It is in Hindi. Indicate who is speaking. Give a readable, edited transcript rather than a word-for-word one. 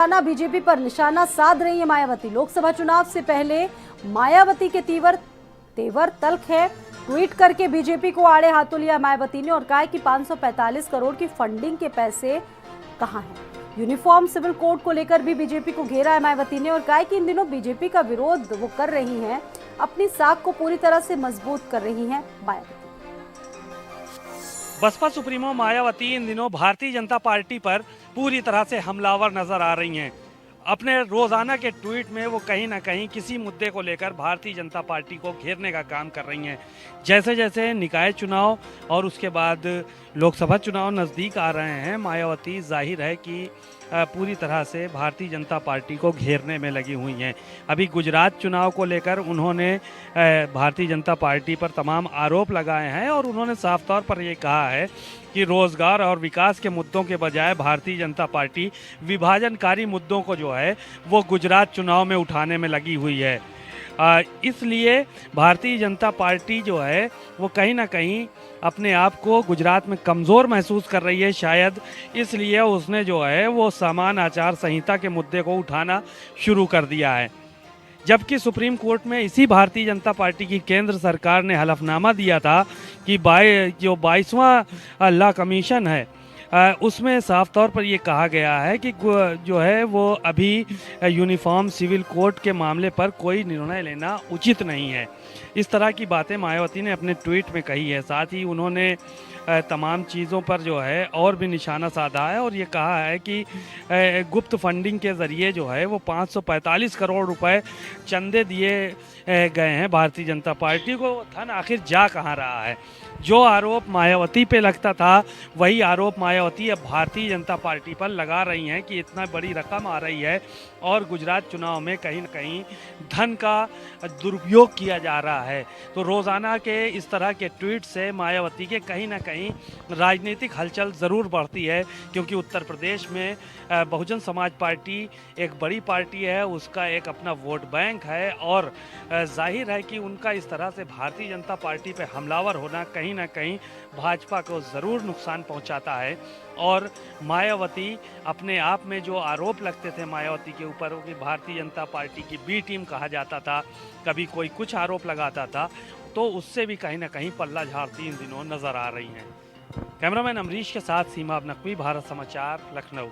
Speaker 1: बीजेपी पर निशाना साध रही है मायावती। लोकसभा चुनाव से पहले मायावती के तेवर तल्ख है। ट्वीट करके बीजेपी को आड़े हाथों लिया मायावती ने और कहा कि 545 करोड़ की फंडिंग के पैसे कहां हैं। यूनिफॉर्म सिविल कोड को लेकर भी बीजेपी को घेरा है मायावती ने और कहा कि इन दिनों बीजेपी का विरोध वो कर रही हैं, अपनी साख को पूरी तरह से मजबूत कर रही हैं मायावती।
Speaker 2: बसपा सुप्रीमो मायावती इन दिनों भारतीय जनता पार्टी पर पूरी तरह से हमलावर नजर आ रही हैं। अपने रोजाना के ट्वीट में वो कहीं ना कहीं किसी मुद्दे को लेकर भारतीय जनता पार्टी को घेरने का काम कर रही हैं। जैसे जैसे निकाय चुनाव और उसके बाद लोकसभा चुनाव नज़दीक आ रहे हैं, मायावती जाहिर है कि पूरी तरह से भारतीय जनता पार्टी को घेरने में लगी हुई हैं। अभी गुजरात चुनाव को लेकर उन्होंने भारतीय जनता पार्टी पर तमाम आरोप लगाए हैं और उन्होंने साफ तौर पर ये कहा है कि रोज़गार और विकास के मुद्दों के बजाय भारतीय जनता पार्टी विभाजनकारी मुद्दों को जो है वो गुजरात चुनाव में उठाने में लगी हुई है। इसलिए भारतीय जनता पार्टी जो है वो कहीं ना कहीं अपने आप को गुजरात में कमज़ोर महसूस कर रही है। शायद इसलिए उसने जो है वो समान आचार संहिता के मुद्दे को उठाना शुरू कर दिया है। जबकि सुप्रीम कोर्ट में इसी भारतीय जनता पार्टी की केंद्र सरकार ने हलफनामा दिया था कि जो 22वां लॉ कमीशन है उसमें साफ तौर पर ये कहा गया है कि जो है वो अभी यूनिफॉर्म सिविल कोड के मामले पर कोई निर्णय लेना उचित नहीं है। इस तरह की बातें मायावती ने अपने ट्वीट में कही है। साथ ही उन्होंने तमाम चीज़ों पर जो है और भी निशाना साधा है और ये कहा है कि गुप्त फंडिंग के ज़रिए जो है वो 545 करोड़ रुपए चंदे दिए गए हैं भारतीय जनता पार्टी को। धन आखिर जा कहाँ रहा है? जो आरोप मायावती पे लगता था वही आरोप मायावती अब भारतीय जनता पार्टी पर लगा रही हैं कि इतना बड़ी रकम आ रही है और गुजरात चुनाव में कहीं न कहीं धन का दुरुपयोग किया जा रहा है। तो रोज़ाना के इस तरह के ट्वीट से मायावती के कहीं ना कहीं राजनीतिक हलचल ज़रूर बढ़ती है, क्योंकि उत्तर प्रदेश में बहुजन समाज पार्टी एक बड़ी पार्टी है, उसका एक अपना वोट बैंक है और जाहिर है कि उनका इस तरह से भारतीय जनता पार्टी पे हमलावर होना कहीं ना कहीं भाजपा को ज़रूर नुकसान पहुंचाता है। और मायावती अपने आप में जो आरोप लगते थे मायावती के ऊपर कि भारतीय जनता पार्टी की बी टीम कहा जाता था, कभी कोई कुछ आरोप लगाता था, तो उससे भी कहीं ना कहीं पल्ला झाड़ती इन दिनों नज़र आ रही हैं। कैमरामैन अमरीश के साथ सीमा नकवी, भारत समाचार, लखनऊ।